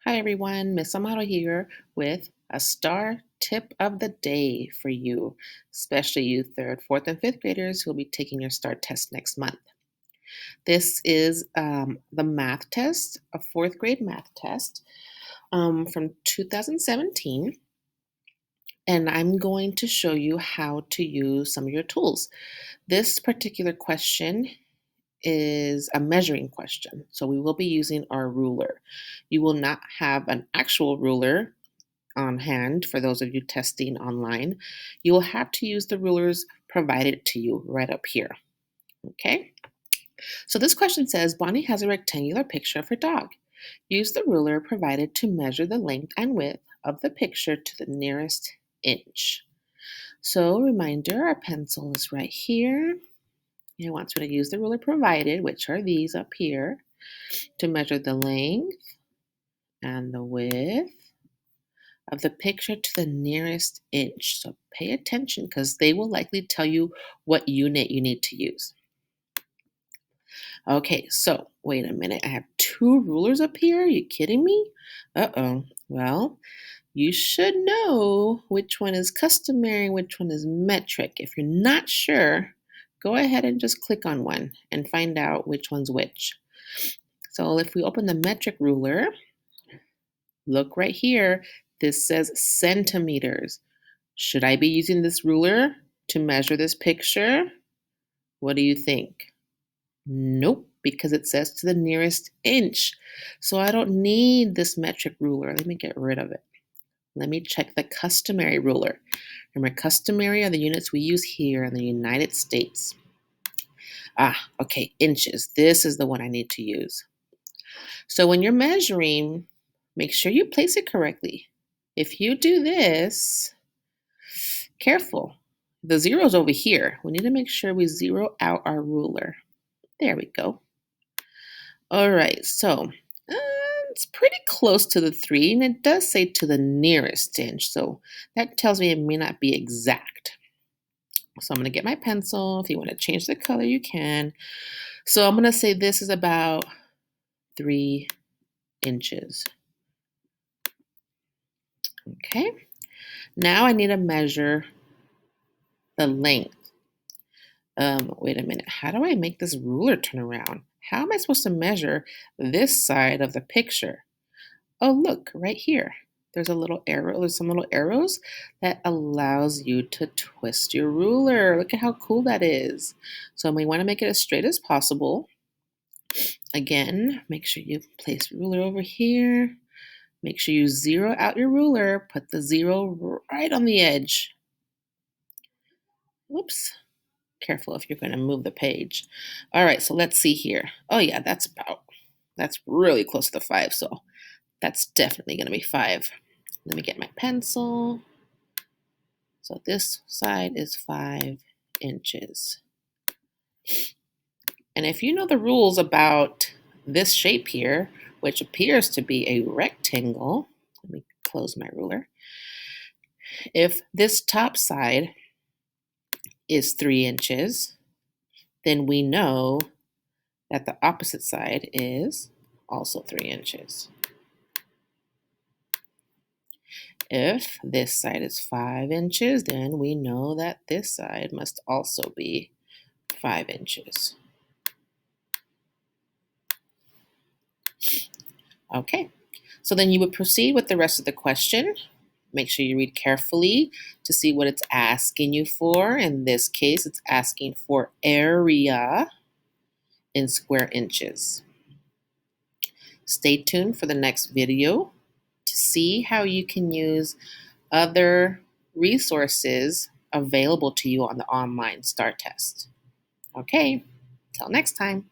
Hi everyone, Miss Amato here with a STAAR tip of the day for you, especially you third, fourth, and fifth graders who will be taking your STAAR test next month. This is the math test, a fourth grade math test from 2017, and I'm going to show you how to use some of your tools. This particular question is a measuring question, so we will be using our ruler. You will not have an actual ruler on hand for those of you testing online. You will have to use the rulers provided to you right up here. Okay? So this question says Bonnie has a rectangular picture of her dog. Use the ruler provided to measure the length and width of the picture to the nearest inch. So, reminder, our pencil is right here. It wants me to use the ruler provided, which are these up here, to measure the length and the width of the picture to the nearest inch. So pay attention because they will likely tell you what unit you need to use. Okay, so wait a minute. I have two rulers up here. Are you kidding me? Uh-oh. Well, you should know which one is customary, which one is metric. If you're not sure, go ahead and just click on one and find out which one's which. So if we open the metric ruler, look right here. This says centimeters. Should I be using this ruler to measure this picture? What do you think? Nope, because it says to the nearest inch. So I don't need this metric ruler. Let me get rid of it. Let me check the customary ruler. Remember, customary are the units we use here in the United States. Okay, inches. This is the one I need to use. So when you're measuring, make sure you place it correctly. If you do this, careful. The zero's over here. We need to make sure we zero out our ruler. There we go. All right, so it's pretty close to the 3, and it does say to the nearest inch. So that tells me it may not be exact. So I'm going to get my pencil. If you want to change the color, you can. So I'm going to say this is about 3 inches. Okay. Now I need to measure the length. Wait a minute. How do I make this ruler turn around? How am I supposed to measure this side of the picture? Oh, look, right here. There's a little arrow. There's some little arrows that allows you to twist your ruler. Look at how cool that is. So we want to make it as straight as possible. Again, make sure you place your ruler over here. Make sure you zero out your ruler. Put the zero right on the edge. Whoops. Careful if you're going to move the page. All right, so let's see here. Oh yeah, that's really close to the 5, so that's definitely going to be 5. Let me get my pencil. So this side is 5 inches. And if you know the rules about this shape here, which appears to be a rectangle, let me close my ruler. If this top side is 3 inches, then we know that the opposite side is also 3 inches. If this side is 5 inches, then we know that this side must also be 5 inches. Okay, so then you would proceed with the rest of the question. Make sure you read carefully to see what it's asking you for. In this case, it's asking for area in square inches. Stay tuned for the next video to see how you can use other resources available to you on the online STAAR test. Okay, till next time.